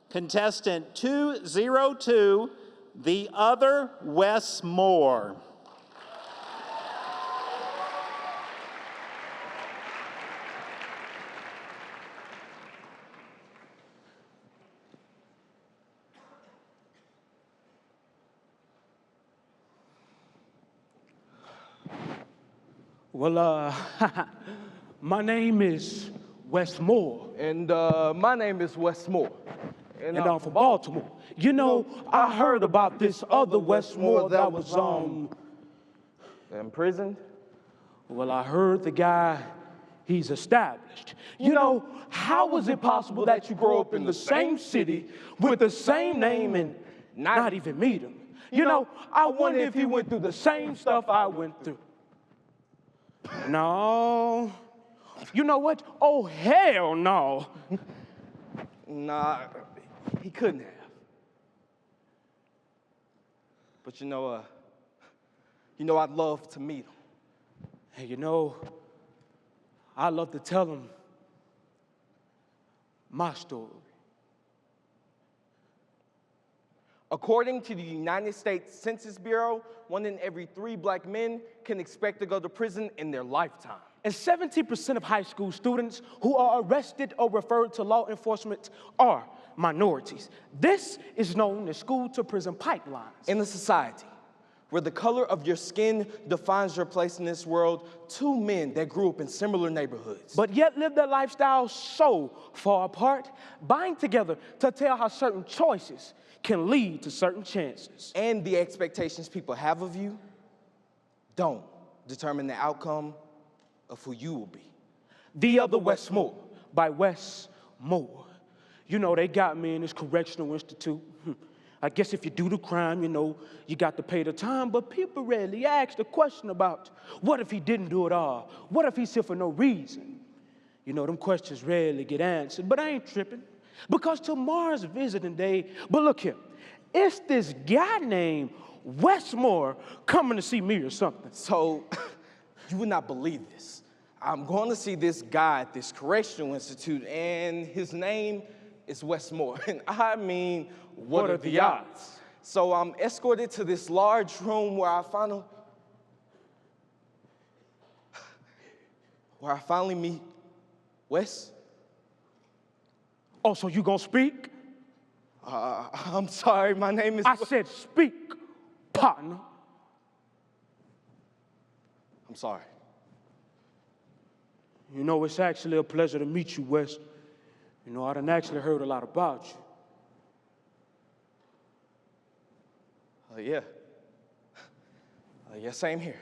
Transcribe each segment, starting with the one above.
Contestant 202, the Other Wes Moore. Well, my name is Wes Moore. And my name is Wes Moore. And I'm from Baltimore. You know, I heard about this other Wes Moore that was, imprisoned? Well, I heard the guy, he's established. You know, how was it possible that you grow up in the same city with the same name and not even meet him? You know, I wonder if he went through the same stuff I went through. No. You know what? Oh, hell no. Nah, he couldn't have. But you know, I'd love to meet him. Hey, you know, I'd love to tell him my story. According to the United States Census Bureau, 1 in every 3 black men can expect to go to prison in their lifetime. And 70% of high school students who are arrested or referred to law enforcement are minorities. This is known as school-to-prison pipelines. In a society where the color of your skin defines your place in this world, 2 men that grew up in similar neighborhoods, but yet live their lifestyles so far apart, bind together to tell how certain choices can lead to certain chances. And the expectations people have of you don't determine the outcome of who you will be. The Other Wes Moore by Wes Moore. You know, they got me in this correctional institute. I guess if you do the crime, you know, you got to pay the time, but people rarely ask the question about, what if he didn't do it all? What if he's here for no reason? You know, them questions rarely get answered, but I ain't tripping, because tomorrow's visiting day. But look here, it's this guy named Wes Moore coming to see me or something. So, you would not believe this. I'm going to see this guy at this correctional institute, and his name is Wes Moore. And I mean, what are the odds? So I'm escorted to this large room where I finally meet Wes. Oh, so you gonna speak? I'm sorry, my name is... I said speak, partner. I'm sorry. You know, it's actually a pleasure to meet you, Wes. You know, I done actually heard a lot about you. Yeah. Yeah, same here.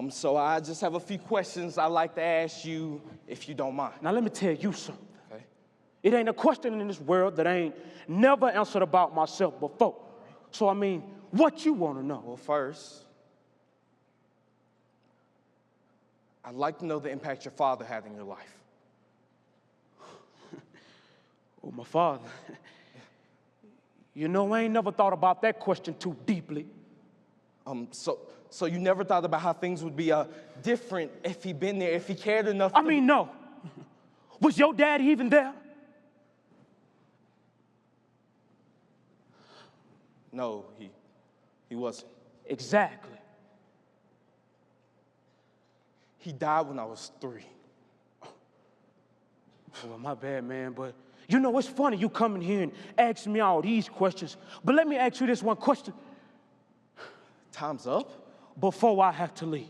So I just have a few questions I'd like to ask you, if you don't mind. Now, let me tell you something. Okay. It ain't a question in this world that I ain't never answered about myself before. So, I mean, what you want to know? Well, first, I'd like to know the impact your father had in your life. Oh, my father. You know, I ain't never thought about that question too deeply. So you never thought about how things would be different if he'd been there, if he cared enough I mean, no. Was your daddy even there? No, he wasn't. Exactly. He died when I was 3. Well, my bad, man, but you know, it's funny you coming here and asking me all these questions, but let me ask you this one question. Time's up? Before I have to leave,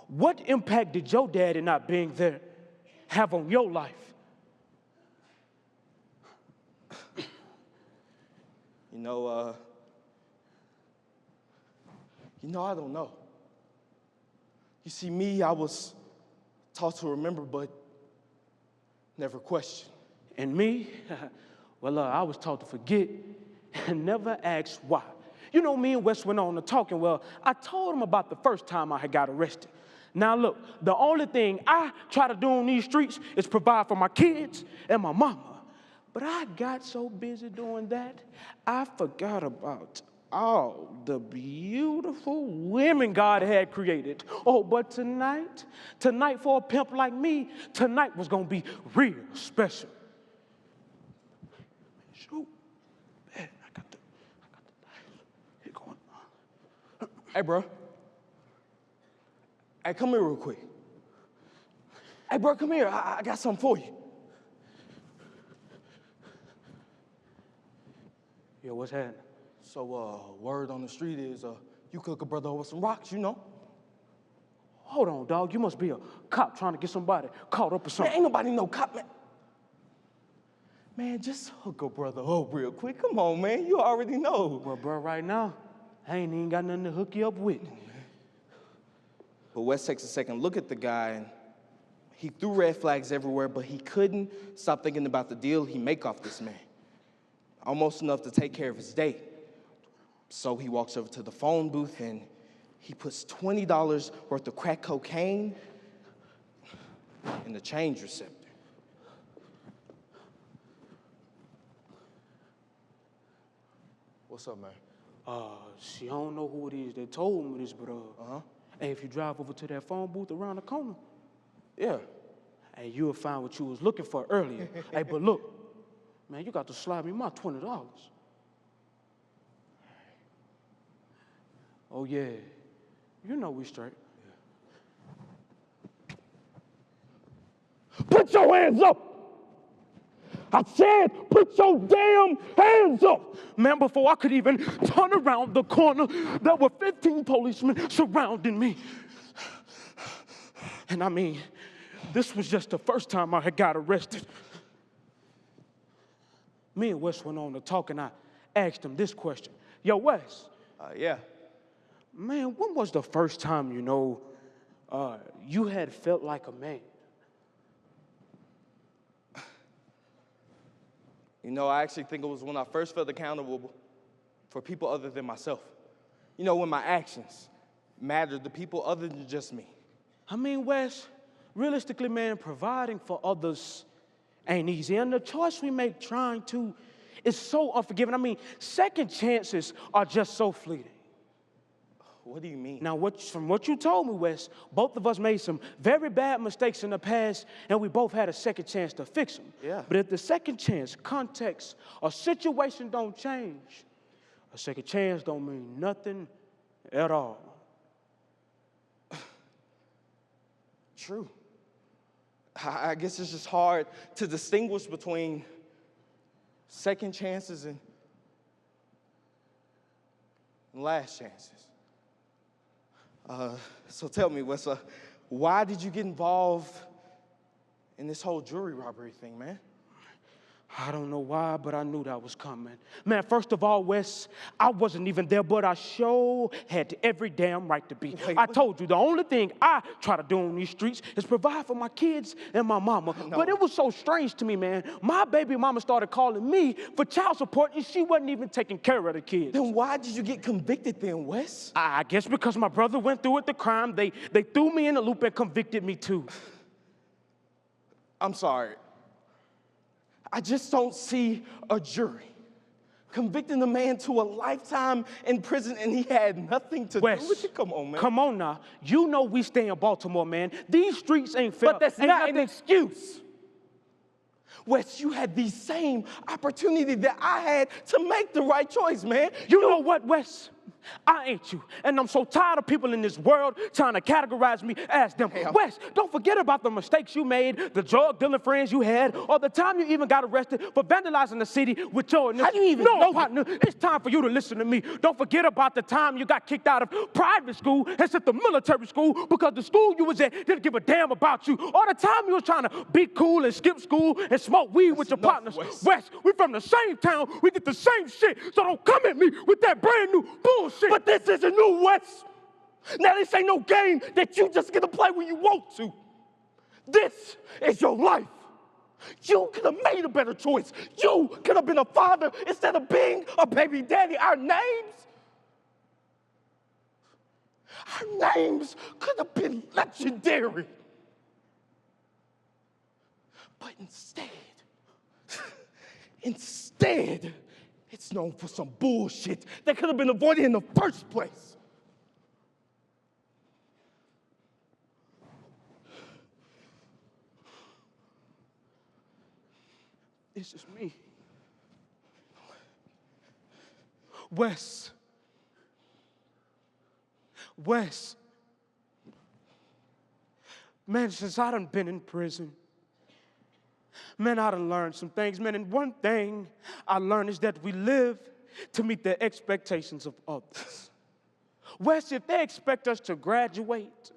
what impact did your daddy not being there have on your life? You know, I don't know. You see, me, I was taught to remember, but never question. And me, well, I was taught to forget and never ask why. You know, me and Wes went on to talking. Well, I told him about the first time I had got arrested. Now, look, the only thing I try to do on these streets is provide for my kids and my mama. But I got so busy doing that, I forgot about all the beautiful women God had created. Oh, but tonight for a pimp like me, tonight was gonna be real special. Shoot. Man, I got the here going. Hey, bro. Hey, come here real quick. Hey, bro, come here. I got something for you. Yo, what's happening? So, word on the street is you cook a brother over some rocks, you know? Hold on, dog. You must be a cop trying to get somebody caught up or Man, something. ain't nobody no cop, man. Man, just hook a brother up real quick. Come on, man. You already know. Well, bro, right now, I ain't even got nothing to hook you up with. But Wes takes a second look at the guy, and he threw red flags everywhere, but he couldn't stop thinking about the deal he'd make off this man. Almost enough to take care of his date. So he walks over to the phone booth, and he puts $20 worth of crack cocaine in the change receptor. What's up, man? See, I don't know who it is that told me this, but, hey, if you drive over to that phone booth around the corner, Yeah. hey, you'll find what you was looking for earlier. Hey, but look, man, you got to slide me my $20. Oh, yeah. You know we straight. Put your hands up! I said, put your damn hands up! Man, before I could even turn around the corner, there were 15 policemen surrounding me. And I mean, this was just the first time I had got arrested. Me and Wes went on to talk, and I asked him this question. Yo, Wes, Yeah. man, when was the first time, you had felt like a man? You know, I actually think it was when I first felt accountable for people other than myself. You know, when my actions mattered to people other than just me. I mean, Wes, realistically, man, providing for others ain't easy. And the choice we make trying to is so unforgiving. I mean, second chances are just so fleeting. What do you mean? Now, from what you told me, Wes, both of us made some very bad mistakes in the past, and we both had a second chance to fix them. Yeah. But if the second chance, context, or situation don't change, a second chance don't mean nothing at all. True. I guess it's just hard to distinguish between second chances and last chances. So tell me, Wes, why did you get involved in this whole jewelry robbery thing, man? I don't know why, but I knew that was coming. Man, first of all, Wes, I wasn't even there, but I sure had every damn right to be. Wait, I what? told you, the only thing I try to do on these streets is provide for my kids and my mama. No. But it was so strange to me, man. My baby mama started calling me for child support, and she wasn't even taking care of the kids. Then why did you get convicted then, Wes? I guess because my brother went through with the crime, they threw me in the loop and convicted me too. I'm sorry. I just don't see a jury convicting a man to a lifetime in prison and he had nothing to do with it. Come on, man. Come on now. You know we stay in Baltimore, man. These streets ain't fair. But that's Ain't not an nothing- excuse. Wes, you had the same opportunity that I had to make the right choice, man. You know what, Wes? I ain't you. And I'm so tired of people in this world trying to categorize me as them. Hey, Wes, don't forget about the mistakes you made, the drug dealing friends you had, or the time you even got arrested for vandalizing the city with your... How do you even know that? partner, it's time for you to listen to me. Don't forget about the time you got kicked out of private school and sent to military school because the school you was at didn't give a damn about you. Or the time you was trying to be cool and skip school and smoke weed with your enough, partners. Wes. Wes, we from the same town. We did the same shit. So don't come at me with that brand new bullshit. But this isn't new, Wes. Now, this ain't no game that you just get to play when you want to. This is your life. You could have made a better choice. You could have been a father instead of being a baby daddy. Our names could have been legendary. But instead, it's known for some bullshit that could have been avoided in the first place. It's just me. Wes. Wes. Man, since I done been in prison, man, I done learned some things, man. And one thing I learned is that we live to meet the expectations of others. Wes, if they expect us to graduate,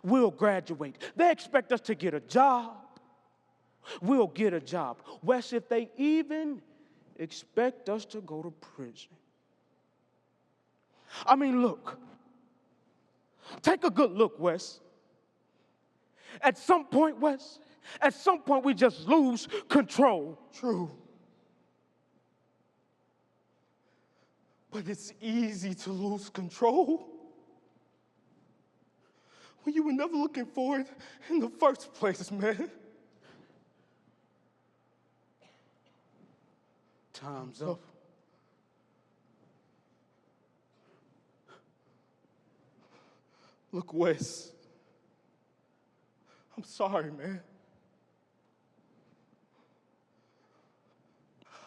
we'll graduate. They expect us to get a job, we'll get a job. Wes, if they even expect us to go to prison. I mean, look. Take a good look, Wes. At some point, Wes, at some point we just lose control. True. But it's easy to lose control when you were never looking for it in the first place, man. Time's up. Look, Wes, I'm sorry, man.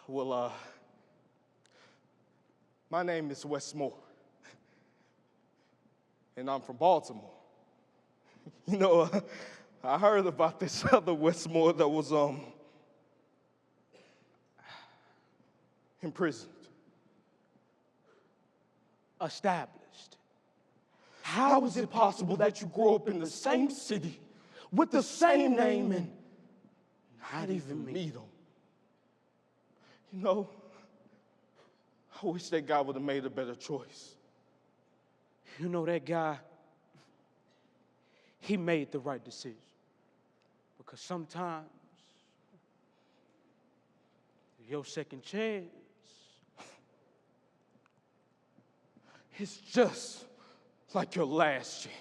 Well, my name is Wes Moore, and I'm from Baltimore. You know, I heard about this other Wes Moore that was imprisoned. Established. How is it possible that you grew up in the same city with the same name and not even meet him? You know, I wish that guy would have made a better choice. You know, that guy, he made the right decision. Because sometimes your second chance, It's just like your last chance.